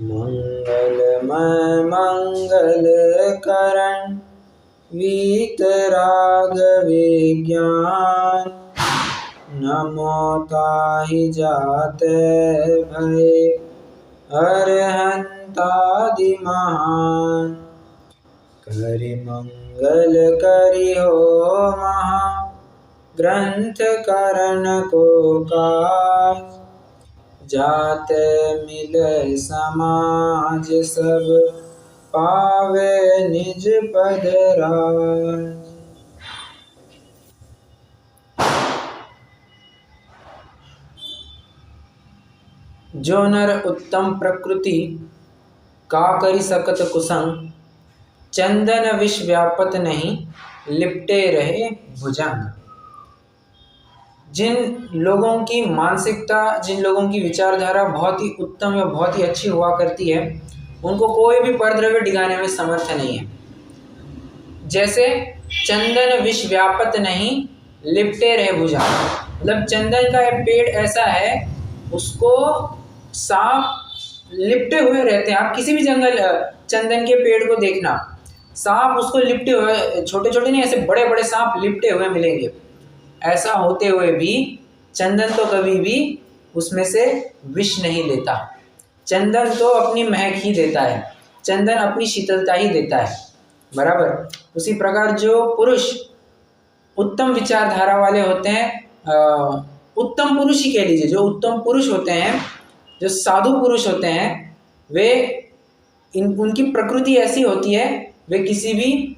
मंगलमय मंगल करण वीतराग विज्ञान। नमो ताहि जाते भय अरहंतादि महान। करि मंगल करि हो महा ग्रंथ करण को काज। जाते मिले समाज सब पावे निज पद राज। जो नर उत्तम प्रकृति का करि सकत कुसंग। चंदन विष व्यापत नहीं लिपटे रहे भुजंग। जिन लोगों की मानसिकता, जिन लोगों की विचारधारा बहुत ही उत्तम या बहुत ही अच्छी हुआ करती है, उनको कोई भी परद्रव्य डिगाने में समर्थ नहीं है। जैसे चंदन विष व्यापत नहीं लिपटे रहे भुजंग, मतलब चंदन का पेड़ ऐसा है, उसको सांप लिपटे हुए रहते हैं। आप किसी भी जंगल चंदन के पेड़ को देखना, सांप उसको लिपटे हुए, छोटे छोटे नहीं, ऐसे बड़े बड़े सांप लिपटे हुए मिलेंगे। ऐसा होते हुए भी चंदन तो कभी भी उसमें से विष नहीं लेता। चंदन तो अपनी महक ही देता है, चंदन अपनी शीतलता ही देता है, बराबर। उसी प्रकार जो पुरुष उत्तम विचारधारा वाले होते हैं, उत्तम पुरुष ही कह लीजिए, जो उत्तम पुरुष होते हैं, जो साधु पुरुष होते हैं, वे उनकी प्रकृति ऐसी होती है, वे किसी भी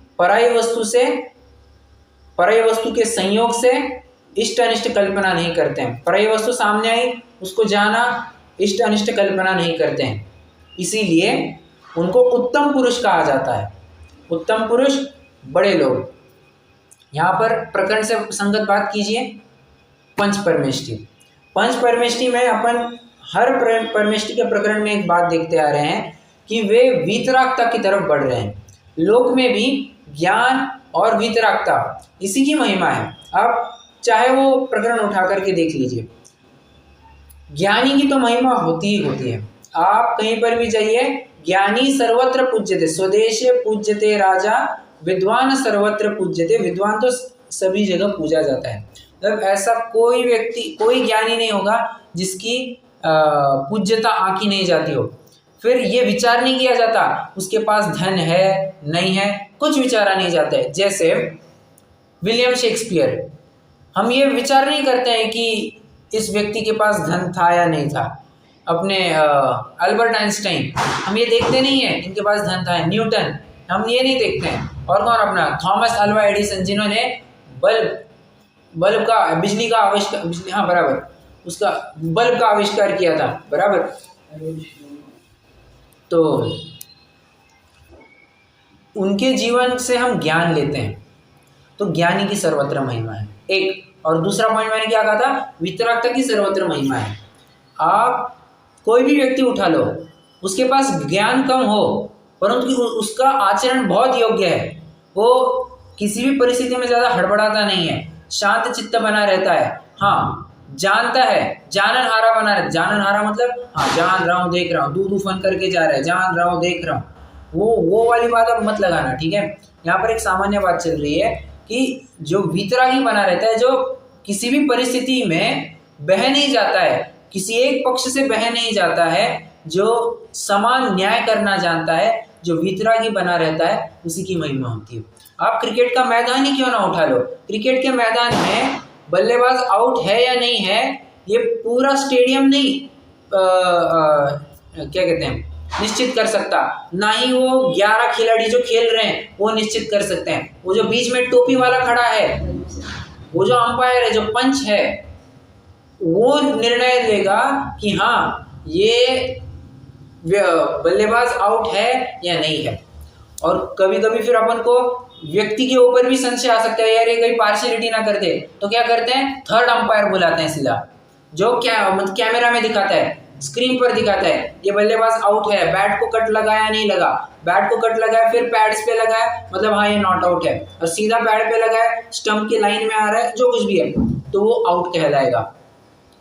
पराई वस्तु के संयोग से इष्ट अनिष्ट कल्पना नहीं करते हैं। पराई वस्तु सामने आई, उसको जाना, इष्ट अनिष्ट कल्पना नहीं करते हैं, इसीलिए उनको उत्तम पुरुष कहा जाता है। उत्तम पुरुष बड़े लोग। यहाँ पर प्रकरण से संगत बात कीजिए। पंच परमेष्टि में अपन हर परमेष्टि के प्रकरण में एक बात देखते आ रहे हैं कि वे वीतरागता की तरफ बढ़ रहे हैं। लोक में भी ज्ञान और वीतरागता इसी की महिमा है। आप चाहे वो प्रकरण उठा करके देख लीजिए, ज्ञानी की तो महिमा होती ही होती है। आप कहीं पर भी जाइए, ज्ञानी सर्वत्र पूज्यते, स्वदेशे पूज्यते राजा, विद्वान सर्वत्र पूज्यते। विद्वान तो सभी जगह पूजा जाता है। मतलब ऐसा कोई व्यक्ति, कोई ज्ञानी नहीं होगा जिसकी पूज्यता आंकी नहीं जाती हो। फिर ये विचार नहीं किया जाता उसके पास धन है नहीं है, कुछ विचारा नहीं जाता है। जैसे विलियम शेक्सपियर, हम ये विचार नहीं करते हैं कि इस व्यक्ति के पास धन था या नहीं था। अपने अल्बर्ट आइंस्टाइन, हम ये देखते नहीं है इनके पास धन था। न्यूटन, हम ये नहीं देखते हैं। और कौन, अपना थॉमस अल्वा एडिसन, जिन्होंने बल्ब का, बिजली का आविष्कार, हाँ बराबर, उसका बल्ब का आविष्कार किया था, बराबर। तो उनके जीवन से हम ज्ञान लेते हैं, तो ज्ञानी की सर्वत्र महिमा है एक। और दूसरा पॉइंट मैंने क्या कहा था, वितरागता की सर्वत्र महिमा है। आप कोई भी व्यक्ति उठा लो, उसके पास ज्ञान कम हो परंतु उसका आचरण बहुत योग्य है। वो किसी भी परिस्थिति में ज़्यादा हड़बड़ाता नहीं है, शांत चित्त बना रहता है। हाँ, जानता है, जानन हारा बना रहता है। जानन हारा मतलब हाँ, जान रहा हूँ, देख रहा हूँ, दूध उफन करके जा रहा है, जान रहा हूँ, देख रहा हूँ, वो वाली बात अब मत लगाना, ठीक है। यहाँ पर एक सामान्य बात चल रही है कि जो वीतरागी बना रहता है, जो किसी भी परिस्थिति में बह नहीं जाता है, किसी एक पक्ष से बह नहीं जाता है, जो समान न्याय करना जानता है, जो वीतरागी बना रहता है, उसी की महिमा होती है। आप क्रिकेट का मैदान ही क्यों ना उठा लो, क्रिकेट के मैदान में बल्लेबाज आउट है या नहीं है, ये पूरा स्टेडियम नहीं क्या कहते हैं, निश्चित कर सकता। ना ही वो 11 खिलाड़ी जो खेल रहे हैं वो निश्चित कर सकते हैं। वो जो बीच में टोपी वाला खड़ा है, वो जो अंपायर है, जो पंच है, वो निर्णय लेगा कि हाँ ये बल्लेबाज आउट है या नहीं है। और कभी कभी फिर अपन को व्यक्ति के ऊपर भी संशय आ सकता है, यार ये कहीं पार्शियलिटी ना कर दे, तो क्या करते हैं, थर्ड अंपायर बुलाते हैं सीधा, जो क्या मतलब कैमरा में दिखाता है, स्क्रीन पर दिखाता है ये बल्लेबाज आउट है, बैट को कट लगाया नहीं लगा, बैट को कट लगाया फिर पैड्स पे लगाया, मतलब हाँ ये नॉट आउट है, और सीधा पैड पे लगाया, स्टंप की लाइन में आ रहा है, जो कुछ भी है, तो वो आउट कहलाएगा,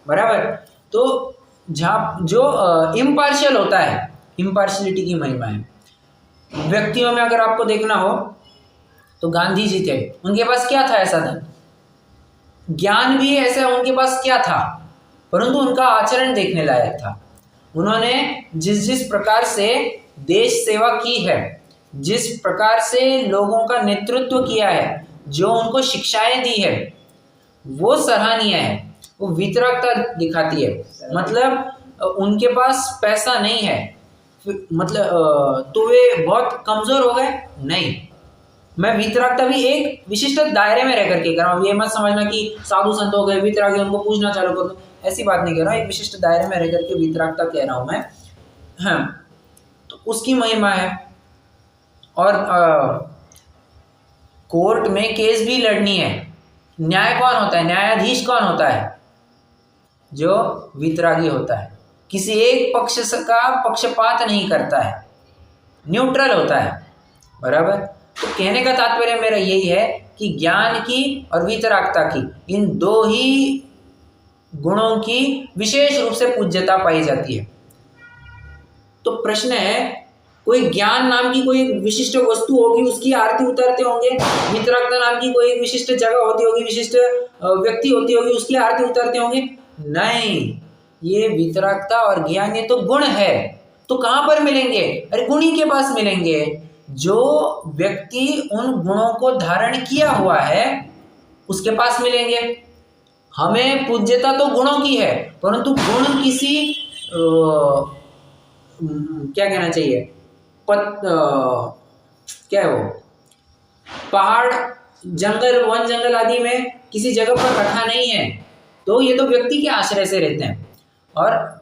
बराबर। तो जहाँ जो इम्पार्शियल होता है, इम्पार्शलिटी की महिमा है। व्यक्तियों में अगर आपको देखना हो तो गांधी जी थे, उनके पास क्या था ऐसा धन, ज्ञान भी ऐसा उनके पास क्या था, परंतु उनका आचरण देखने लायक था। उन्होंने जिस जिस प्रकार से देश सेवा की है, जिस प्रकार से लोगों का नेतृत्व किया है, जो उनको शिक्षाएं दी है, वो सराहनीय है। वो वितरकता दिखाती है। मतलब उनके पास पैसा नहीं है, मतलब तो वे बहुत कमजोर हो गए, नहीं। मैं वितरकता भी एक विशिष्ट दायरे में रह करके कर रहा हूँ। ये मत समझना कि साधु संत हो गए वितरागी उनको पूछना चालू कर दो, ऐसी बात नहीं कर रहा हूँ। एक विशिष्ट दायरे में रह करके वितरकता कह रहा हूँ मैं। हाँ, तो उसकी महिमा है। और कोर्ट में केस भी लड़नी है, न्याय कौन होता है, न्यायाधीश कौन होता है, जो वितरागी होता है। किसी एक पक्ष का पक्षपात नहीं करता है, न्यूट्रल होता है, बराबर। तो कहने का तात्पर्य मेरा यही है कि ज्ञान की और वितरागता की, इन दो ही गुणों की विशेष रूप से पूज्यता पाई जाती है। तो प्रश्न है, कोई ज्ञान नाम की कोई विशिष्ट वस्तु होगी, उसकी आरती उतारते होंगे, वितरागता नाम की कोई विशिष्ट जगह होती होगी, विशिष्ट व्यक्ति होती होगी, उसकी आरती उतारते होंगे? नहीं, ये वितरागता और ज्ञान ये तो गुण है। तो कहाँ पर मिलेंगे? अरे गुणी के पास मिलेंगे। जो व्यक्ति उन गुणों को धारण किया हुआ है उसके पास मिलेंगे। हमें पूज्यता तो गुणों की है, परंतु गुण किसी क्या कहना चाहिए, क्या है वो, पहाड़ जंगल वन जंगल आदि में किसी जगह पर रखा नहीं है। तो ये तो व्यक्ति के आश्रय से रहते हैं, और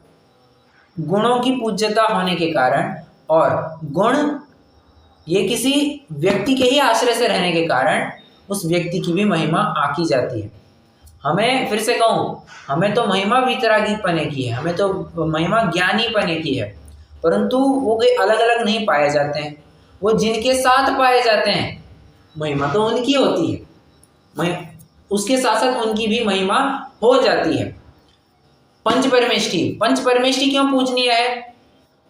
गुणों की पूज्यता होने के कारण और गुण ये किसी व्यक्ति के ही आश्रय से रहने के कारण उस व्यक्ति की भी महिमा आकी जाती है। हमें फिर से कहूँ, हमें तो महिमा वितरागी पने की है, हमें तो महिमा ज्ञानी पने की है, परंतु वो कोई अलग अलग नहीं पाए जाते हैं। वो जिनके साथ पाए जाते हैं महिमा तो उनकी होती है, उसके साथ साथ उनकी भी महिमा हो जाती है। पंच परमेष्टि क्यों पूजनीय है?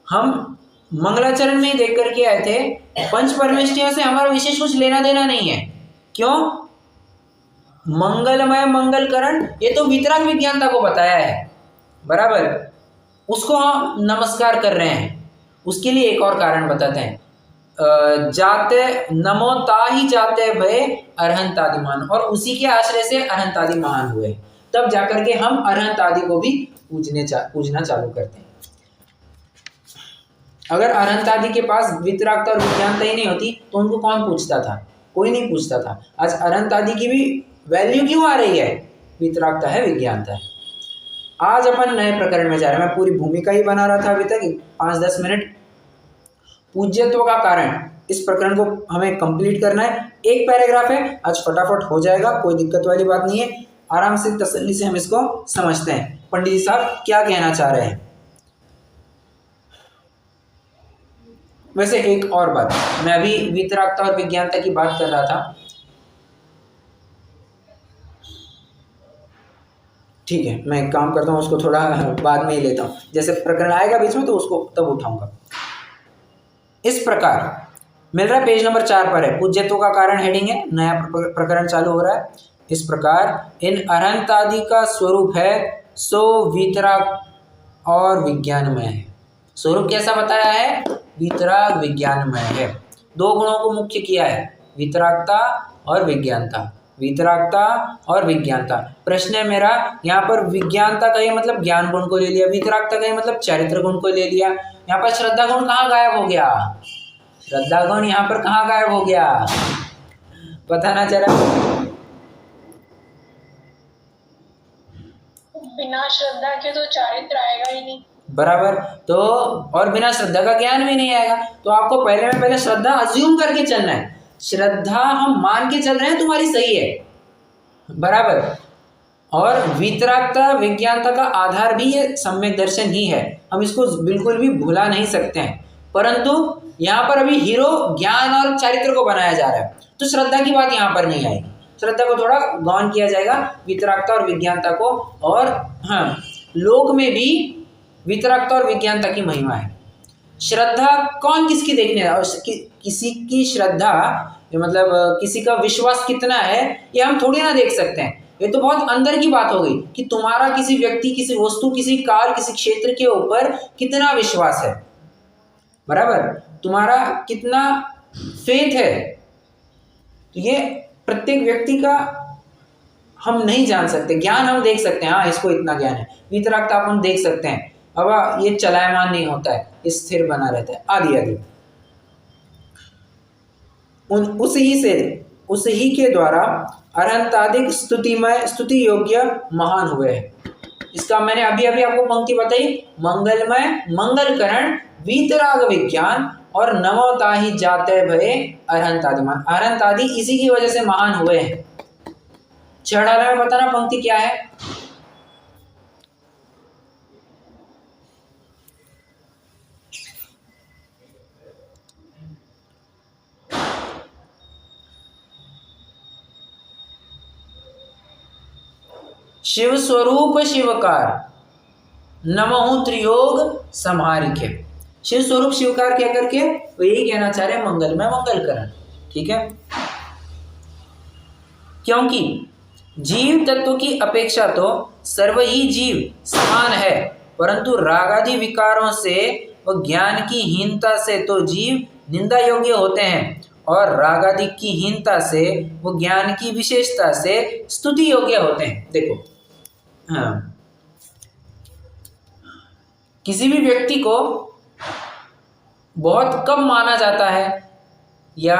हम मंगलाचरण में देख करके आए थे, पंच परमेष्टियों से हमारा विशेष कुछ लेना देना नहीं है। क्यों? मंगलमय मंगलकरण, ये तो वितराग विज्ञानता को बताया है, बराबर। उसको हम नमस्कार कर रहे हैं। उसके लिए एक और कारण बताते हैं, जाते नमो ताहि जाते भय अरहंतादिमान, और उसी के आश्रय से अरहंतादि महान हुए। तब जाकर के हम अरहंतादि को भी पूजना चालू करते हैं। अगर अरहंतादि के पास वितरागता और विज्ञानता ही नहीं होती तो उनको कौन पूछता था? कोई नहीं पूछता था। आज अरहंतादि की भी वैल्यू क्यों आ रही है? वितरागता है, विज्ञानता है। आज अपन नए प्रकरण में जा रहे हैं। मैं पूरी भूमिका ही बना रहा था अभी तक 5-10 मिनट। पूज्यत्व का कारण, इस प्रकरण को हमें कंप्लीट करना है। एक पैराग्राफ है, आज फटाफट हो जाएगा, कोई दिक्कत वाली बात नहीं है। आराम से तसल्ली से हम इसको समझते हैं, पंडित जी साहब क्या कहना चाह रहे हैं। वैसे एक और बात, मैं अभी वितरागता और विज्ञानता की बात कर रहा था, ठीक है, मैं एक काम करता हूँ, उसको थोड़ा बाद में ही लेता हूँ, जैसे प्रकरण आएगा बीच में तो उसको तब उठाऊंगा। इस प्रकार मिल रहा है, पेज नंबर 4 पर है, पूज्यत्व का कारण हेडिंग है, नया प्रकरण चालू हो रहा है। इस प्रकार इन अरहंतादि का स्वरूप है सो वितराग और विज्ञानमय है। स्वरूप कैसा बताया है? वितराग विज्ञानमय है। दो गुणों को मुख्य किया है, वितरागता और विज्ञानता, वितरागता और विज्ञानता। प्रश्न है मेरा, यहाँ पर विज्ञानता का ये मतलब ज्ञान गुण को ले लिया, वितरागता का ये मतलब चारित्र गुण को ले लिया। यहाँ पर श्रद्धा गुण कहाँ गायब हो गया? श्रद्धा गुण यहाँ पर कहाँ गायब हो गया? पता ना चला। बिना श्रद्धा के तो चारित्र आएगा ही नहीं, बराबर। तो और बिना श्रद्धा का ज्ञान भी नहीं आएगा। तो आपको पहले श्रद्धा अज्यूम करके चलना है। श्रद्धा हम मान के चल रहे हैं तुम्हारी सही है, बराबर। और वितरागता विज्ञानता का आधार भी ये सम्यक दर्शन ही है, हम इसको बिल्कुल भी भुला नहीं सकते हैं। परंतु यहाँ पर अभी हीरो ज्ञान और चारित्र को बनाया जा रहा है, तो श्रद्धा की बात यहाँ पर नहीं आएगी। श्रद्धा को थोड़ा गौन किया जाएगा, वितरागता और विज्ञानता को। और हाँ, लोक में भी वितरागता और विज्ञानता की महिमा है। श्रद्धा कौन किसकी देखने और किसी की श्रद्धा मतलब किसी का विश्वास कितना है ये हम थोड़ी ना देख सकते हैं। ये तो बहुत अंदर की बात हो गई कि तुम्हारा किसी व्यक्ति, किसी वस्तु, किसी काल, किसी क्षेत्र के ऊपर कितना विश्वास है, बराबर, तुम्हारा कितना फेथ है। तो ये प्रत्येक व्यक्ति का हम नहीं जान सकते। ज्ञान हम देख सकते हैं, हाँ इसको इतना ज्ञान है, वितरागता हम देख सकते हैं, अब ये चलायमान नहीं होता है, ये स्थिर बना रहता है, आदि आदि। उस ही के द्वारा अरहंतादिक स्तुति योग्य महान हुए हैं। इसका मैंने अभी अभी आपको पंक्ति बताई, मंगलमय मंगलकरण वीतराग विज्ञान और नमोता ही जाते भये अरहंतादिमान। अरहंतादि इसी की वजह से महान हुए हैं। 6 में बताना पंक्ति क्या है। शिव स्वरूप शिवकार नमो त्रियोग संहारिके। शिव स्वरूप शिवकार क्या करके वो यही कहना चाह रहे हैं, मंगलमय मंगलकरण। ठीक है, क्योंकि जीव तत्व की अपेक्षा तो सर्व ही जीव समान है, परंतु रागादि विकारों से व ज्ञान की हीनता से तो जीव निंदा योग्य होते हैं, और रागादि की हीनता से वो ज्ञान की विशेषता से स्तुति योग्य होते हैं। देखो, हाँ, किसी भी व्यक्ति को बहुत कम माना जाता है या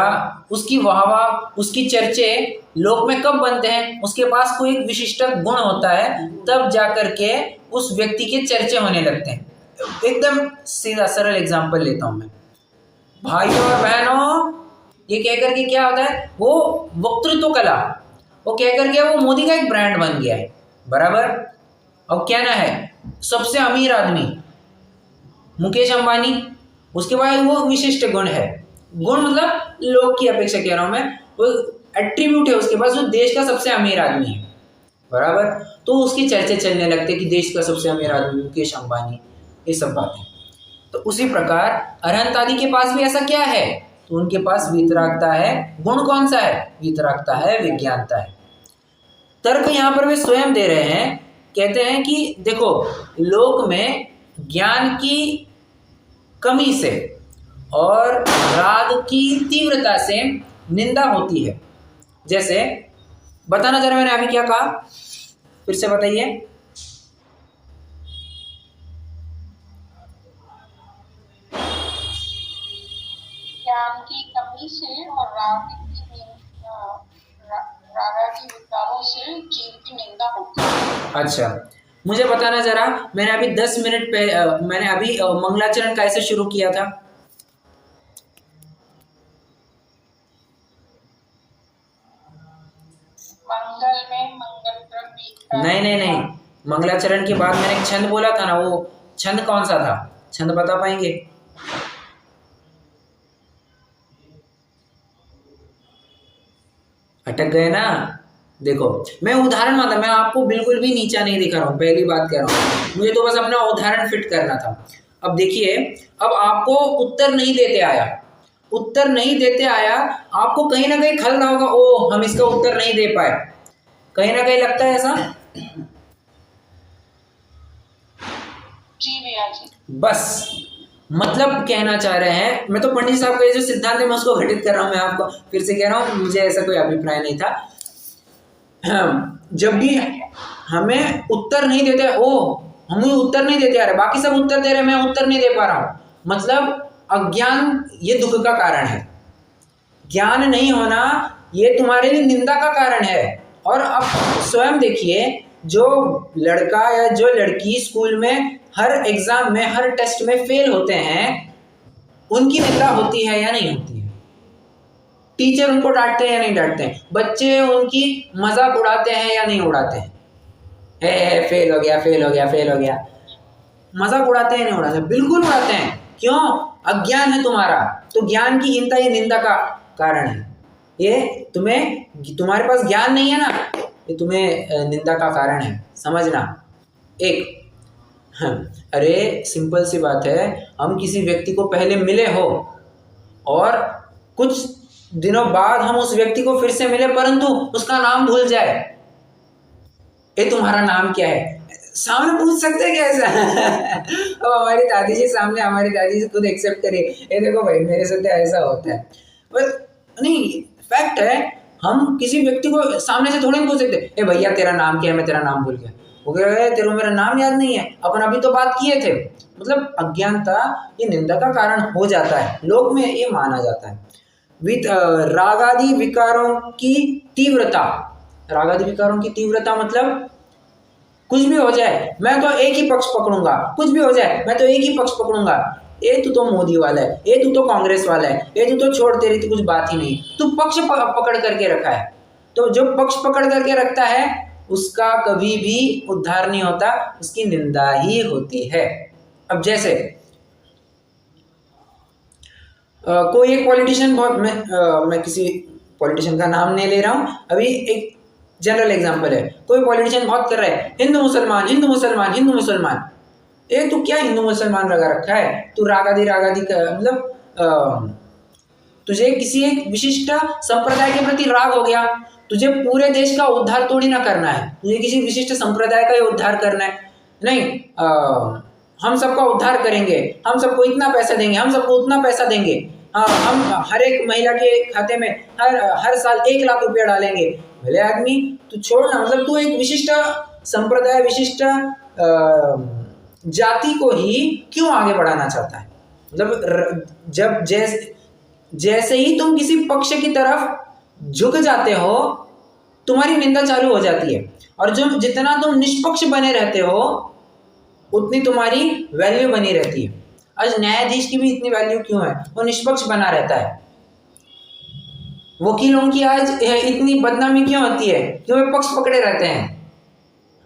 उसकी वाहवाह, उसकी चर्चे लोक में कब बनते हैं, उसके पास कोई एक विशिष्ट गुण होता है, तब जाकर के उस व्यक्ति के चर्चे होने लगते हैं। एकदम सीधा सरल एग्जांपल लेता हूं मैं, भाइयों और बहनों, ये कहकर के क्या होता है, वो वक्तृत्व कला, वो कहकर के वो मोदी का एक ब्रांड बन गया है, बराबर। अब क्या ना है, सबसे अमीर आदमी मुकेश अंबानी, उसके बाद वो विशिष्ट गुण है, गुण मतलब लोग की अपेक्षा कह रहा हूं मैं, वो एट्रीब्यूट है उसके पास, वो देश का सबसे अमीर आदमी है, बराबर। तो उसकी चर्चे चलने लगते कि देश का सबसे अमीर आदमी मुकेश अंबानी, ये सब बातें। तो उसी प्रकार अरहंत आदि के पास भी ऐसा क्या है, तो उनके पास वीतरागता है। गुण कौन सा है, वीतरागता है, विज्ञानता है। तर्क यहाँ पर वे स्वयं दे रहे हैं, कहते हैं कि देखो, लोक में ज्ञान की कमी से और राग की तीव्रता से निंदा होती है। जैसे बताना जरा, मैंने अभी क्या कहा, फिर से बताइए। ज्ञान की कमी से और रागादि विकारों से जीव की निंदा होती है। अच्छा, मुझे बताना जरा, मैंने अभी 10 मिनट पहले मैंने अभी मंगलाचरण कैसे शुरू किया था। मंगल में मंगल नहीं, मंगलाचरण के बाद मैंने एक छंद बोला था ना, वो छंद कौन सा था, छंद बता पाएंगे? अटक गए ना। देखो, मैं उदाहरण मानता, मैं आपको बिल्कुल भी नीचा नहीं दिखा रहा हूँ, पहली बात कह रहा हूँ, मुझे तो बस अपना उदाहरण फिट करना था। अब देखिए, अब आपको उत्तर नहीं देते आया, आपको कहीं ना कहीं खल रहा होगा, ओ हम इसका उत्तर नहीं दे पाए, कहीं ना कहीं लगता है ऐसा। जी भैया जी। बस मतलब कहना चाह रहे हैं, मैं तो पंडित साहब का ये जो सिद्धांत है मैं उसको घटित कर रहा हूँ, मैं आपको फिर से कह रहा हूँ, मुझे ऐसा कोई अभिप्राय नहीं था। जब भी हमें उत्तर नहीं देते, हमें उत्तर नहीं देते आ रहे, बाकी सब उत्तर दे रहे, मैं उत्तर नहीं दे पा रहा हूँ, मतलब अज्ञान ये दुख का कारण है। ज्ञान नहीं होना ये तुम्हारे लिए निंदा का कारण है। और अब स्वयं देखिए, जो लड़का या जो लड़की स्कूल में हर एग्जाम में, हर टेस्ट में फेल होते हैं, उनकी निंदा होती है या नहीं होती है? टीचर उनको डांटते हैं या नहीं डांटते हैं? बच्चे उनकी मजाक उड़ाते हैं या नहीं उड़ाते हैं? फेल हो गया, मजाक उड़ाते हैं नहीं उड़ाते? बिल्कुल उड़ाते हैं। क्यों? अज्ञान है तुम्हारा, तो ज्ञान की हीनता ये निंदा का कारण है। ये तुम्हारे पास ज्ञान नहीं है ना, ये तुम्हें निंदा का कारण है, समझना। एक अरे सिंपल सी बात है, हम किसी व्यक्ति को पहले मिले हो और कुछ दिनों बाद हम उस व्यक्ति को फिर से मिले, परंतु उसका नाम भूल जाए। ये तुम्हारा नाम क्या है? सामने पूछ सकते हैं क्या ऐसा? अब हमारी दादी जी सामने, हमारी दादी जी खुद एक्सेप्ट करिए, ये देखो भाई मेरे साथ ऐसा होता है। बस नहीं, फैक्ट है, हम किसी व्यक्ति को सामने से थोड़ी पूछ सकते ए भैया तेरा नाम क्या है, मैं तेरा नाम भूल गया। वो कह रहे तेरे को मेरा नाम याद नहीं है, अपन अभी तो बात किए थे। मतलब अज्ञानता ये निंदा का कारण हो जाता है, लोक में ये माना जाता है। रागादि विकारों की तीव्रता, रागादि विकारों की तीव्रता मतलब कुछ भी हो जाए मैं तो एक ही पक्ष पकड़ूंगा, कुछ भी हो जाए मैं तो एक ही पक्ष पकड़ूंगा। ये तू तो मोदी वाला है, ये तू तो कांग्रेस वाला है, ये तू तो छोड़, तेरी तो कुछ बात ही नहीं, तू पक्ष पकड़ करके रखा है। तो जो पक्ष पकड़ करके रखता है उसका कभी भी उद्धार नहीं होता, उसकी निंदा ही होती है। अब जैसे कोई एक पॉलिटिशियन, बहुत मैं किसी पॉलिटिशियन का नाम नहीं ले रहा हूँ अभी, एक जनरल एग्जांपल है, कोई पॉलिटिशियन बहुत कर रहा है हिंदू मुसलमान हिंदू मुसलमान हिंदू मुसलमान। ये तू क्या हिंदू मुसलमान लगा रखा है? तू रागादि रागादि का मतलब तुझे किसी एक विशिष्ट संप्रदाय के प्रति राग हो गया, तुझे पूरे देश का उद्धार थोड़ी ना करना है, तुझे किसी विशिष्ट संप्रदाय का ही उद्धार करना है। नहीं, हम सबका उद्धार करेंगे, हम सबको इतना पैसा देंगे, हम सबको उतना पैसा देंगे, हम हर एक महिला के खाते में हर साल 1 लाख रुपया डालेंगे। भले आदमी तू छोड़ना, मतलब तू एक विशिष्ट संप्रदाय, विशिष्ट जाति को ही क्यों आगे बढ़ाना चाहता है? मतलब जब जैसे ही तुम किसी पक्ष की तरफ झुक जाते हो तुम्हारी निंदा चालू हो जाती है, और जो जितना तुम निष्पक्ष बने रहते हो उतनी तुम्हारी वैल्यू बनी रहती है। आज न्यायाधीश की भी इतनी वैल्यू क्यों है? वो निष्पक्ष बना रहता है। वकीलों की आज इतनी बदनामी क्यों होती है? क्यों वे पक्ष पकड़े रहते हैं।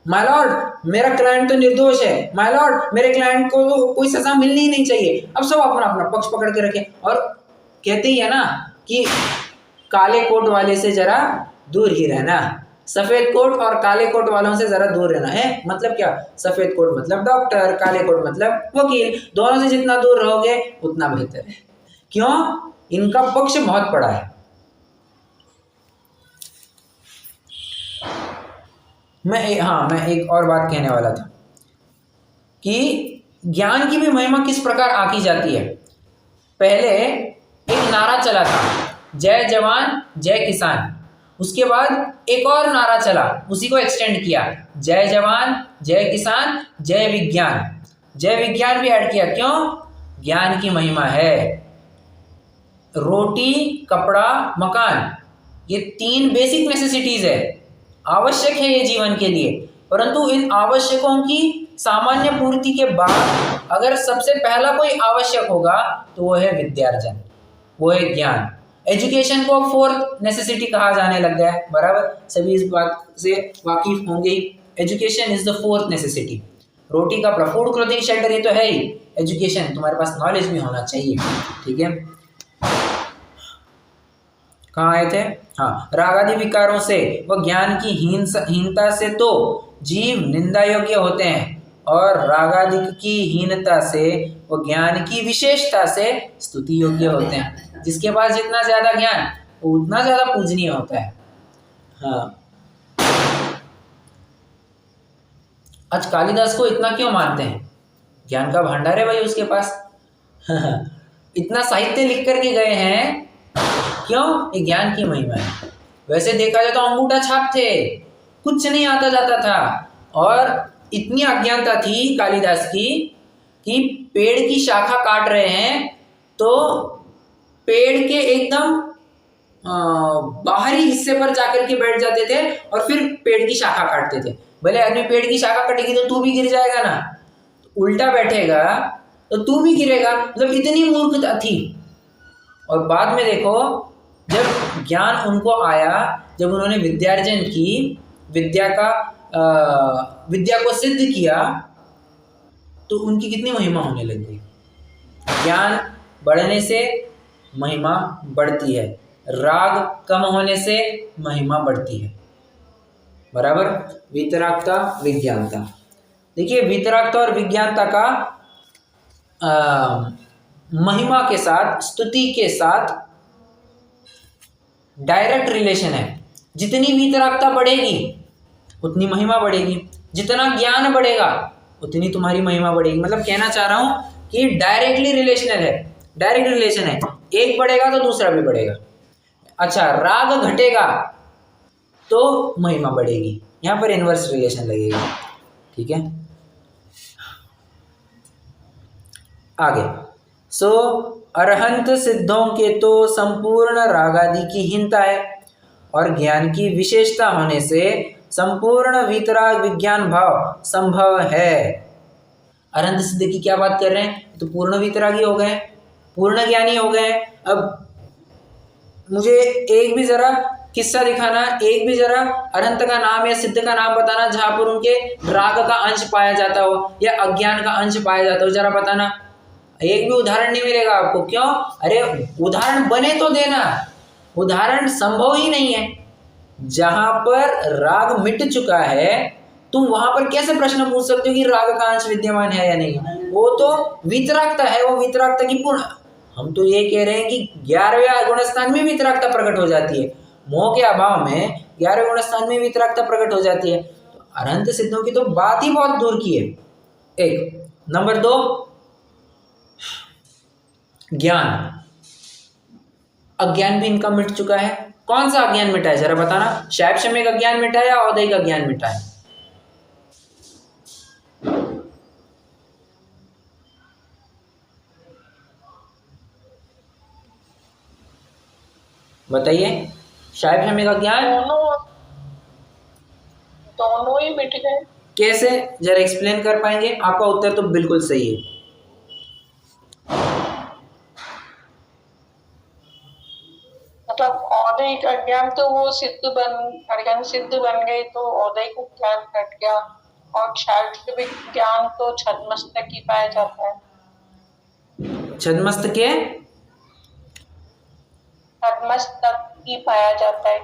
माय लॉर्ड मेरा क्लाइंट तो निर्दोष है, माय लॉर्ड मेरे क्लाइंट को तो कोई सजा मिलनी ही नहीं चाहिए। अब सब अपना अपना पक्ष पकड़ के रखे, और कहते ही है ना कि काले कोट वाले से जरा दूर ही रहना, सफेद कोट और काले कोट वालों से जरा दूर रहना है। मतलब क्या? सफेद कोट मतलब डॉक्टर, काले कोट मतलब वकील, दोनों से जितना दूर रहोगे उतना बेहतर है। क्यों? इनका पक्ष बहुत बड़ा है। मैं एक और बात कहने वाला था कि ज्ञान की भी महिमा किस प्रकार आकी जाती है। पहले एक नारा चला था, जय जवान जय किसान। उसके बाद एक और नारा चला, उसी को एक्सटेंड किया, जय जवान जय किसान जय विज्ञान। जय विज्ञान भी ऐड किया। क्यों? ज्ञान की महिमा है। रोटी, कपड़ा, मकान, ये 3 बेसिक नेसेसिटीज है, आवश्यक है ये जीवन के लिए। परंतु इन आवश्यकों की सामान्य पूर्ति के बाद अगर सबसे पहला कोई आवश्यक होगा तो वो है विद्यार्जन, वो है ज्ञान। एजुकेशन को 4th नेसेसिटी कहा जाने लग गया है, बराबर? सभी इस बात से वाकिफ होंगे ही। Education is the 4th necessity. रोटी, कपड़ा, फूड, क्लोथिंग, शेल्टर, ये तो है ही। एजुकेशन, तुम्हारे पास नॉलेज भी होना चाहिए, ठीक है। कहाँ आए थे? हाँ, रागादि विकारों से व ज्ञान की हीनता से तो जीव निंदा योग्य होते हैं, और रागादि की हीनता से व ज्ञान की विशेषता से स्तुति योग्य होते हैं। जिसके पास जितना ज्यादा ज्ञान वो उतना ज्यादा पूजनीय होता है। हाँ, आज कालिदास को इतना क्यों मानते हैं? ज्ञान का भंडार है भाई उसके पास। इतना साहित्य लिख करके गए हैं, क्यों? ये ज्ञान की महिमा है। वैसे देखा जाए तो अंगूठा छाप थे, कुछ नहीं आता जाता था, और इतनी अज्ञानता थी कालिदास की कि पेड़ की शाखा काट रहे हैं तो पेड़ के एकदम बाहरी हिस्से पर जाकर के बैठ जाते थे और फिर पेड़ की शाखा काटते थे। भले आदमी पेड़ की शाखा कटेगी तो तू भी गिर जाएगा ना, उल्टा बैठेगा तो तू भी गिरेगा। मतलब इतनी मूर्खता थी। और बाद में देखो, जब ज्ञान उनको आया, जब उन्होंने विद्यार्जन की, विद्या को सिद्ध किया, तो उनकी कितनी महिमा होने लग गई। ज्ञान बढ़ने से महिमा बढ़ती है, राग कम होने से महिमा बढ़ती है, बराबर? वितरागता, विज्ञानता। देखिए वीतरागता और विज्ञानता का महिमा के साथ, स्तुति के साथ डायरेक्ट रिलेशन है। जितनी वीतरागता बढ़ेगी उतनी महिमा बढ़ेगी, जितना ज्ञान बढ़ेगा उतनी तुम्हारी महिमा बढ़ेगी। मतलब कहना चाह रहा हूं कि डायरेक्टली रिलेशनल है, डायरेक्ट रिलेशन है, एक बढ़ेगा तो दूसरा भी बढ़ेगा। अच्छा, राग घटेगा तो महिमा बढ़ेगी, यहाँ पर इनवर्स रिलेशन लगेगा। ठीक है, आगे। सो अरहंत सिद्धों के तो संपूर्ण रागादि की हीनता है और ज्ञान की विशेषता होने से संपूर्ण वीतराग विज्ञान भाव संभव है। अरहंत सिद्ध की क्या बात कर रहे हैं? तो पूर्ण वीतरागी हो गए, पूर्ण ज्ञानी हो गए। अब मुझे एक भी जरा किस्सा दिखाना, एक भी जरा अरहंत का नाम या सिद्ध का नाम बताना जहां पर उनके राग का अंश पाया जाता हो या अज्ञान का अंश पाया जाता हो, जरा बताना। एक भी उदाहरण नहीं मिलेगा आपको। क्यों? अरे उदाहरण बने तो देना, उदाहरण संभव ही नहीं है। जहां पर राग मिट चुका है तुम वहां पर कैसे प्रश्न पूछ सकते हो कि राग का अंश विद्यमान है या नहीं? वो तो वीतरागता है, वो वीतरागता की पूर्ण। हम तो ये कह रहे हैं कि 11वें गुणस्थान में वीतरागता प्रकट हो जाती है, मोह के अभाव में 11वें गुणस्थान में वीतरागता प्रकट हो जाती है। तो अरहंत सिद्धों की तो बात ही बहुत दूर की है। एक नंबर 2, ज्ञान, अज्ञान भी इनका मिट चुका है। कौन सा अज्ञान मिटा है जरा बताना? शैव का ज्ञान मिटा है या औदय का ज्ञान मिटा है? बताइए। शैव का ज्ञान दोनों ही मिट गए। कैसे, जरा एक्सप्लेन कर पाएंगे? आपका उत्तर तो बिल्कुल सही है। मतलब औदय का ज्ञान तो वो सिद्ध बन गए तो औदय को ज्ञान घट गया, और शारीरिक ज्ञान तो छद्मस्तक ही पाया जाता है। छद्मस्तक के छद्मस्तक ही पाया जाता है।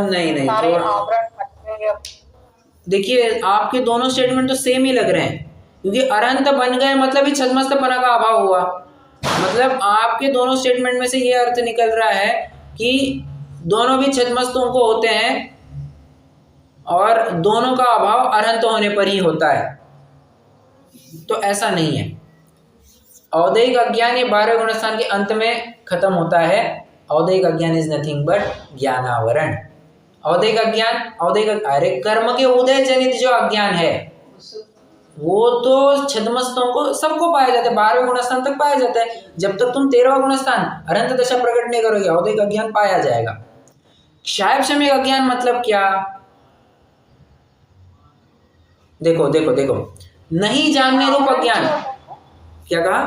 नहीं सारे तो आवरण हट गए। देखिए आपके दोनों स्टेटमेंट तो सेम ही लग रहे हैं, क्योंकि अरहंत बन गए मतलब ही छद्मस्तपना का अभाव हुआ। मतलब आपके दोनों स्टेटमेंट में से ये अर्थ निकल रहा है कि दोनों भी छद्मस्तों को होते हैं और दोनों का अभाव अरहंत होने पर ही होता है। तो ऐसा नहीं है। औदयिक अज्ञान ये 12वें गुणस्थान के अंत में खत्म होता है। औदयिक अज्ञान इज नथिंग बट ज्ञानावरण। औदयिक अज्ञान, अरे कर्म के उदय जनित जो अज्ञान है वो तो छद्मस्तों को सबको पाया जाता है, 12वें गुणस्थान तक पाया जाता है। जब तक तुम 13वां गुणस्थान अरहंत दशा प्रकट नहीं करोगे औदयिक अज्ञान पाया जाएगा। शैव शमिक अज्ञान मतलब क्या? देखो देखो देखो, नहीं जानने रूप अज्ञान। क्या कहा?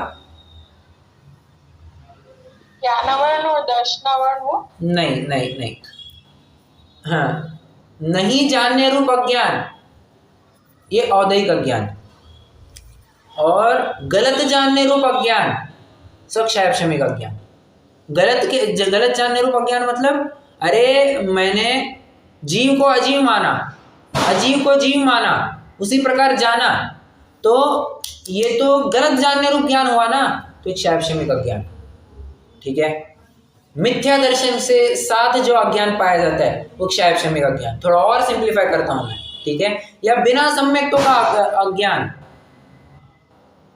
ज्ञानावरण और दर्शनावरण वो नहीं नहीं नहीं, हाँ, नहीं जानने रूप अज्ञान ये औदयिक अज्ञान, और गलत जानने रूप अज्ञान सब शैव शमिक अज्ञान। गलत जानने रूप अज्ञान मतलब, अरे मैंने जीव को अजीव माना, अजीव को जीव माना, उसी प्रकार जाना, तो ये तो गलत जानने रूप ज्ञान हुआ ना, तो एक शैव शमिक अज्ञान। ठीक है, मिथ्या दर्शन से साथ जो अज्ञान पाया जाता है वो शैव शमिक अज्ञान। थोड़ा और सिंप्लीफाई करता हूं मैं, ठीक है, या बिना सम्यक्तों का अज्ञान,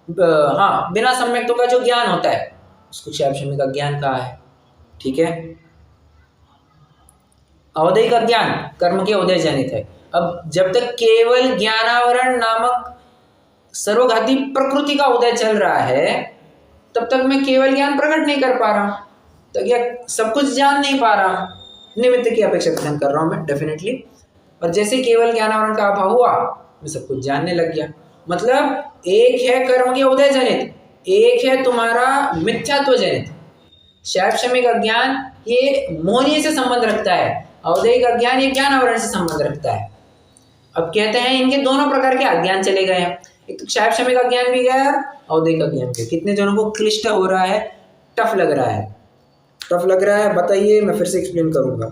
हाँ, बिना सम्यक्तों का जो ज्ञान होता है उसको शैव शमिक अज्ञान कहा है। ठीक है, औदयिक अज्ञान कर्म के उदय जनित है। अब जब तक केवल ज्ञानावरण नामक सर्वघाती प्रकृति का उदय चल रहा है तब तक मैं केवल ज्ञान प्रकट नहीं कर पा रहा हूं, तो क्या सब कुछ जान नहीं पा रहा हूं, निमित्त की अपेक्षा कथन कर रहा हूं मैं डेफिनेटली। और जैसे केवल ज्ञानावरण का अभाव हुआ मैं सब कुछ जानने लग गया। मतलब एक है कर्म के उदय जनित, एक है तुम्हारा मिथ्यात्व जनित। शैव शमिक अज्ञान ये मोहनीय से संबंध रखता है, औदयिक अज्ञान ये ज्ञानावरण से संबंध रखता है। अब कहते हैं इनके दोनों प्रकार के अज्ञान चले गए हैं, एक तो शैव शमिक अज्ञान भी गया और औदयिक अज्ञान भी। कितने जनों को क्लिष्ट हो रहा है, टफ लग रहा है? टफ लग रहा है बताइए, मैं फिर से एक्सप्लेन करूंगा।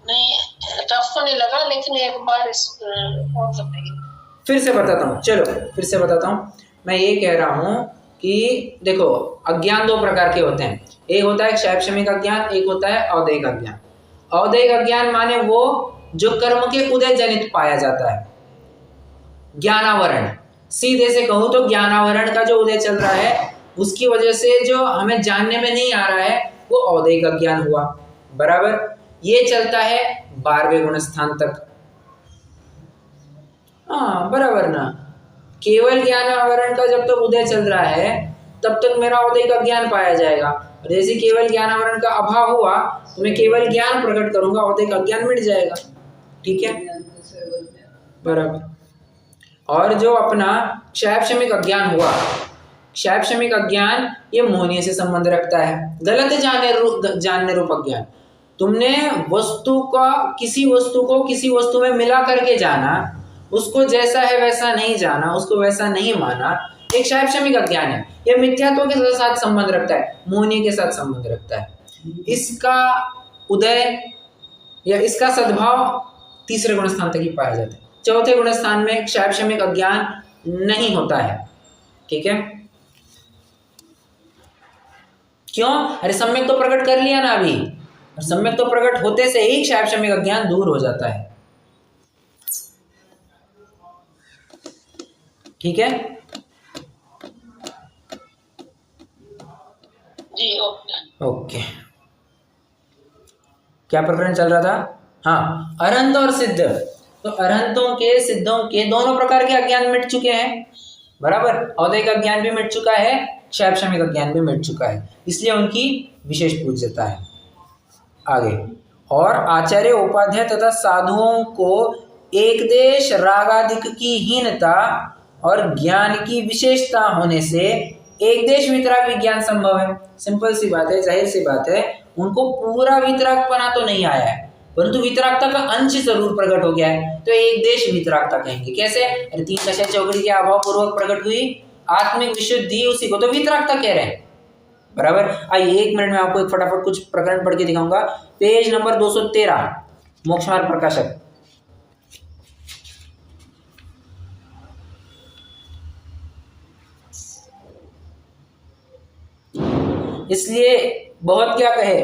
नहीं, टफ तो नहीं लगा, लेकिन इसलिए एक बार इस हो सकती फिर से बताता हूँ, चलो फिर से बताता हूँ। मैं ये कह रहा हूँ कि देखो, अज्ञान दो प्रकार के होते हैं। एक होता है शैक्षणिक अज्ञान, एक होता है औदैहिक अज्ञान। औदैहिक अज्ञान माने वो जो कर्म के उदय जनित पाया जाता है, ज्ञानावरण। सीधे से कहूँ तो ज्ञानावरण का जो उदय चल रहा है, उसकी वजह से जो हमें जानने में नहीं आ रहा है, वो औदैहिक अज्ञान हुआ। बराबर, ये चलता है 12वें गुण स्थान तक। हाँ बराबर ना। केवल ज्ञान आवरण का जब तक उदय चल रहा है, तब तक मेरा औदैहिक अज्ञान पाया जाएगा। और जैसे केवल ज्ञान आवरण का अभाव हुआ तो मैं केवल ज्ञान प्रकट करूंगा, औदैहिक अज्ञान मिट जाएगा। ठीक है, बराबर। और जो अपना शैक्षणिक अज्ञान हुआ, शैक्षणिक अज्ञान ये मोहनीय से संबंध रखता है, गलत जानने रूप अज्ञान। तुमने वस्तु का, किसी वस्तु को किसी वस्तु में मिला करके जाना, उसको जैसा है वैसा नहीं जाना, उसको वैसा नहीं माना, एक शैक्षणिक अज्ञान है। यह मिथ्यात्व के साथ संबंध रखता है, मोहनीय के साथ संबंध रखता है। इसका उदय या इसका सद्भाव तीसरे गुण स्थान तक ही पाया जाता है। चौथे गुण स्थान में शैक्षणिक अज्ञान नहीं होता है। ठीक है, क्यों? अरे सम्यक तो प्रकट कर लिया ना अभी, और सम्यक तो प्रकट होते से ही शैक्षणिक अज्ञान दूर हो जाता है। ठीक है जी, ओके। क्या प्रकरण चल रहा था? हाँ, अरहंत और सिद्ध। तो अरहंतों के, सिद्धों के दोनों प्रकार के अज्ञान मिट चुके हैं। बराबर, औदैहिक अज्ञान भी मिट चुका है, शैक्षणिक अज्ञान भी मिट चुका है, इसलिए उनकी विशेष पूज्यता है। आगे, और आचार्य उपाध्याय तथा साधुओं को एक देश रागादिक की हीनता और ज्ञान की विशेषता होने से एक देश वितराग विज्ञान संभव है। सिंपल सी बात है, जाहिर सी बात है, उनको पूरा वितरागपना तो नहीं आया है, परंतु वितरागता का अंश जरूर प्रकट हो गया है, तो एक देश वितरागता कहेंगे। कैसे? अरे 3 कषाय चौकड़ी के अभाव पूर्वक प्रकट हुई आत्मिक विशुद्धि, उसी को तो वितरागता कह रहे हैं। बराबर। आइए 1 मिनट में आपको एक फटाफट कुछ प्रकरण पढ़ के दिखाऊंगा। पेज नंबर 213, मोक्ष मार्ग प्रकाशक। इसलिए बहुत क्या कहे,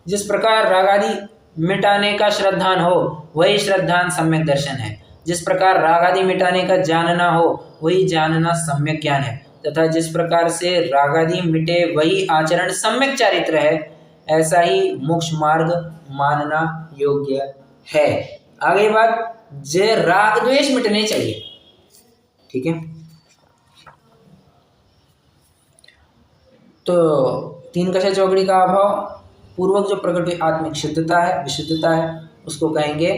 जिस प्रकार रागादि मिटाने का श्रद्धान हो वही श्रद्धान सम्यक दर्शन है, जिस प्रकार रागादि मिटाने का जानना हो वही जानना सम्यक ज्ञान है, तथा जिस प्रकार से रागादि मिटे वही आचरण सम्यक चारित्र है, ऐसा ही मोक्ष मार्ग मानना योग्य है। आगे बात, जे राग द्वेष मिटने चाहिए। ठीक है, तो 3 कषाय चौकड़ी का अभाव पूर्वक जो प्रकट हुई आत्मिक शुद्धता है, विशुद्धता है, उसको कहेंगे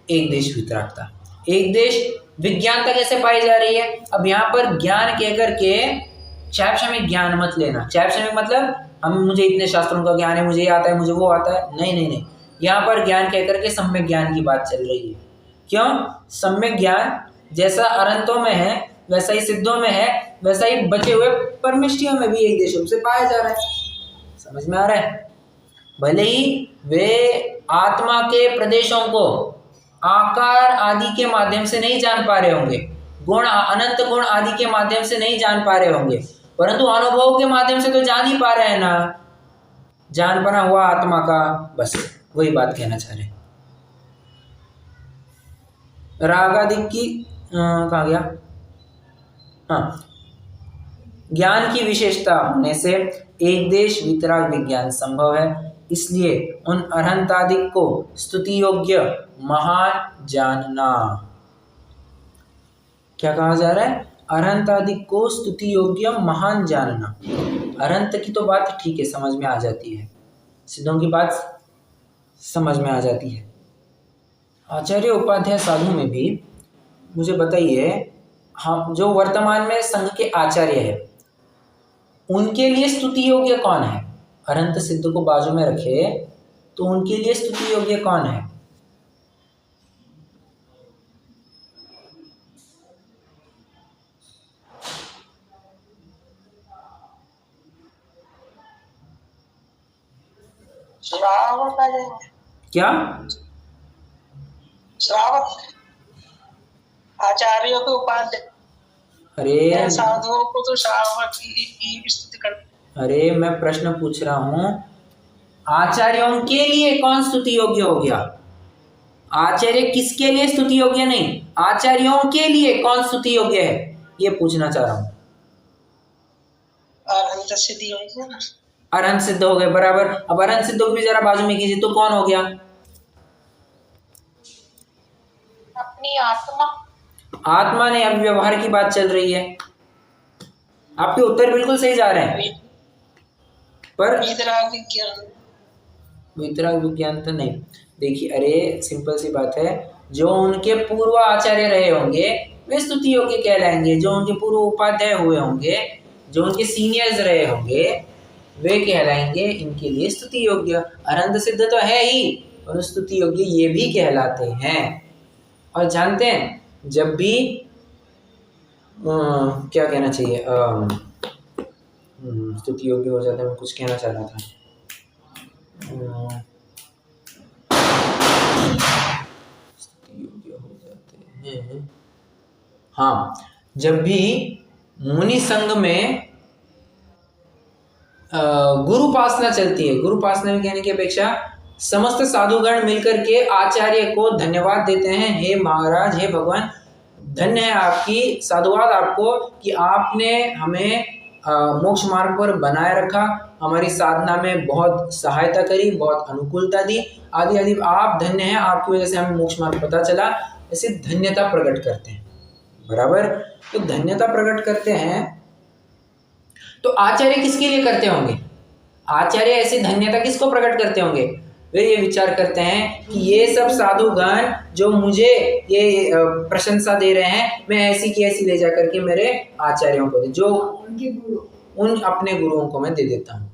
एक देश वितरागता। एक देश विज्ञानता कैसे पाई जा रही है? अब यहाँ पर ज्ञान कह करके शैक्षणिक ज्ञान मत लेना। शैक्षणिक मतलब मुझे इतने शास्त्रों का ज्ञान है, मुझे ये आता है, मुझे वो आता है, नहीं नहीं नहीं। यहाँ पर ज्ञान कह करके सम्यक ज्ञान की बात चल रही है। क्यों? सम्यक ज्ञान जैसा अरहंतों में है, वैसा ही सिद्धों में है, वैसा ही बचे हुए परमिष्टियों में भी एक देश रूप से पाया जा रहा है। समझ में आ रहा है? भले ही वे आत्मा के प्रदेशों को आकार आदि के माध्यम से नहीं जान पा रहे होंगे, गुण, अनंत गुण आदि के माध्यम से नहीं जान पा रहे होंगे, परंतु अनुभव के माध्यम से तो जान ही पा रहे हैं ना। जान बना हुआ आत्मा का, बस वही बात कहना चाह रहे हैं। राग आदि की कहाँ गया? हाँ, ज्ञान की विशेषता होने से एक देश वितराग विज्ञान संभव है, इसलिए उन अरहंतादिक को स्तुति योग्य महान जानना। क्या कहा जा रहा है? अरहंतादिक को स्तुति योग्य महान जानना। अरहंत की तो बात ठीक है, समझ में आ जाती है, सिद्धों की बात समझ में आ जाती है। आचार्य उपाध्याय साधु में भी मुझे बताइए, हम जो वर्तमान में संघ के आचार्य है, उनके लिए स्तुति योग्य कौन है? अरहंत सिद्ध को बाजू में रखे तो उनके लिए स्तुति योग्य कौन है? राग क्या? श्रावक आचार्यों के उपाध्याय, अरे साधुओं को तो श्रावक ही स्तुति करते। अरे मैं प्रश्न पूछ रहा हूँ, आचार्यों के लिए कौन स्तुति योग्य हो गया? आचार्य किसके लिए स्तुति योग्य नहीं, आचार्यों के लिए कौन स्तुति योग्य है, ये पूछना चाह रहा हूँ। अरहंत सिद्धि होगी ना, अरहंत सिद्ध हो गए, बराबर। अब अरहंत सिद्ध को भी जरा बाजू में कीजिए, तो कौन हो गया? अपनी आत्मा। आत्मा ने, अब व्यवहार की बात चल रही है। आपके उत्तर बिल्कुल सही जा रहे हैं, पर वितराग विज्ञान तो नहीं। देखिए, अरे सिंपल सी बात है, जो उनके पूर्व आचार्य रहे होंगे वे स्तुति योग्य कहलाएंगे, जो उनके पूर्व उपाध्याय हुए होंगे, जो उनके सीनियर्स रहे होंगे, वे कहलाएंगे इनके लिए स्तुति योग्य। अरहंत सिद्ध तो है ही, और स्तुति योग्य ये भी कहलाते हैं। और जानते हैं, जब भी क्या कहना चाहिए, स्तुति योग्य हो जाता है, मैं कुछ कहना चाह रहा था। स्तुति योग्य हो जाते हैं, हाँ, जब भी मुनि संघ में गुरुपासना चलती है, गुरुपासना में कहने की अपेक्षा समस्त साधुगण मिलकर के आचार्य को धन्यवाद देते हैं, हे महाराज, हे भगवान, धन्य है आपकी, साधुवाद आपको कि आपने हमें मोक्ष मार्ग पर बनाए रखा, हमारी साधना में बहुत सहायता करी, बहुत अनुकूलता दी, आदि आदि, आप धन्य हैं, आपकी वजह से हमें मोक्ष मार्ग पता चला। ऐसे धन्यता प्रकट करते हैं, बराबर। तो धन्यता प्रकट करते हैं, तो आचार्य किसके लिए करते होंगे? आचार्य ऐसी धन्यता किसको प्रकट करते होंगे? वे ये विचार करते हैं कि ये सब साधुगण जो मुझे ये प्रशंसा दे रहे हैं, मैं ऐसी की ऐसी ले जा करके मेरे आचार्यों को दे, जो उनके गुरु, उन अपने गुरुओं को मैं दे देता हूँ,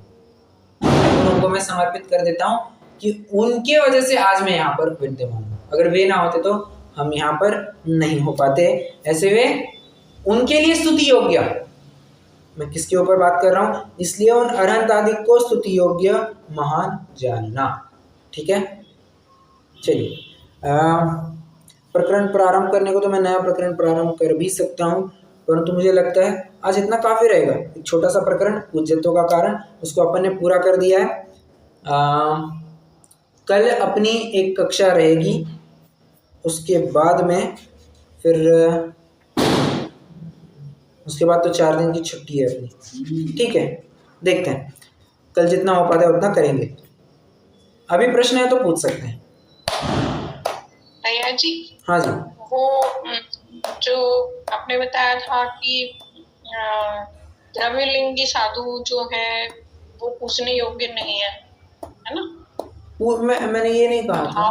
गुरुओं को मैं समर्पित कर देता हूँ कि उनके वजह से आज मैं यहाँ पर विद्यमान हूँ। अगर वे ना होते तो हम यहाँ पर नहीं हो पाते। ऐसे वे उनके लिए स्तुति योग्य, मैं किसके ऊपर बात कर रहा हूँ, इसलिए उन अरहंत आदि को स्तुति योग्य महान जानना। ठीक है, चलिए, प्रकरण प्रारंभ करने को तो मैं नया प्रकरण प्रारंभ कर भी सकता हूँ, परंतु मुझे लगता है आज इतना काफ़ी रहेगा। एक छोटा सा प्रकरण, पूज्यत्व का कारण, उसको अपन ने पूरा कर दिया है। कल अपनी एक कक्षा रहेगी, उसके बाद में फिर उसके बाद तो 4 दिन की छुट्टी है अपनी। ठीक है, देखते हैं कल जितना हो पाता है उतना करेंगे। अभी प्रश्न है तो पूछ सकते हैं। भैया जी, हाँ जी, वो जो आपने बताया था कि द्रव्यलिंगी साधु जो है वो पूछने योग्य नहीं है ना? मैंने ये नहीं कहा था।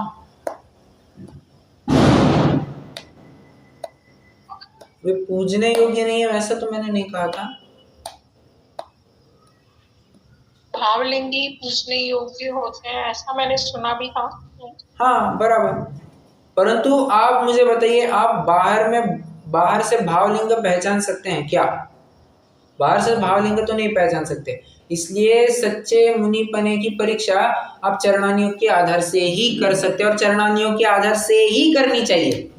वे पूजने योग्य नहीं है, वैसा तो मैंने नहीं कहा था। भावलिंगी पूजने योग्य होते हैं, ऐसा मैंने सुना भी था। हाँ, बराबर। परंतु आप मुझे बताइए, आप बाहर से भावलिंग पहचान सकते हैं क्या? बाहर से भावलिंग तो नहीं पहचान सकते, इसलिए सच्चे मुनिपने की परीक्षा आप चरणानियोग के आधार से ही कर सकते हैं, और चरणानियोग के आधार से ही करनी चाहिए।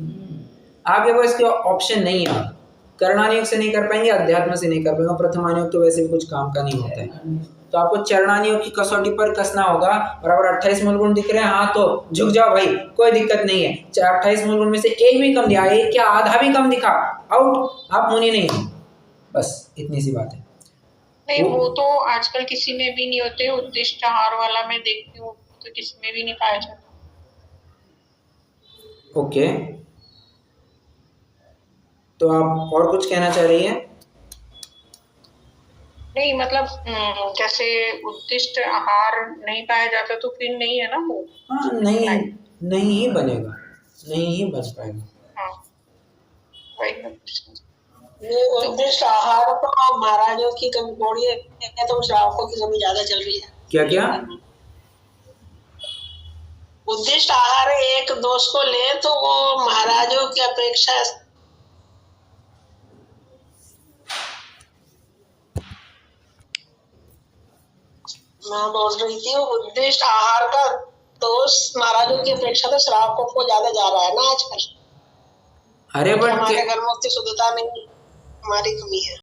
आपके पास इसके ऑप्शन नहीं है, करणानियोग से नहीं कर पाएंगे, अध्यात्म से नहीं कर पाएंगे, प्रथमानियोग तो वैसे भी कुछ काम का नहीं होता है। तो आपको चरणानियोग की कसौटी पर कसना होगा। बराबर 28 मूल गुण दिख रहे हैं, हाँ तो झुक जाओ भाई, कोई दिक्कत नहीं है। 28 मूल गुण में से एक भी कम दिखा, एक क्या आधा भी कम दिखा, आउट, आप मुनि नहीं हो। बस इतनी सी बात है। नहीं, वो तो आजकल किसी में भी नहीं होते। उद्दिष्ट आहार वाला मैं देखती हूँ तो किसी में भी नहीं पाया जाता। ओके, तो आप और कुछ कहना चाह रही हैं? नहीं, मतलब जैसे उद्दिष्ट आहार नहीं पाया जाता तो फिर नहीं है ना वो। हाँ, नहीं ही बनेगा, नहीं ही बन पाएगा। हाँ, ये उद्दिष्ट आहार तो महाराजों की कमी थोड़ी है, तो श्रावकों की कमी ज्यादा चल रही है। क्या उद्दिष्ट आहार एक दोष को ले तो वो महाराजों की अपेक्षा, मैं बोल रही थी उद्दिष्ट आहार का तो महाराजों की अपेक्षा तो श्रावकों को ज्यादा जा रहा है ना आजकल। अरे बट हमारे घर में उतनी शुद्धता नहीं, हमारी कमी है।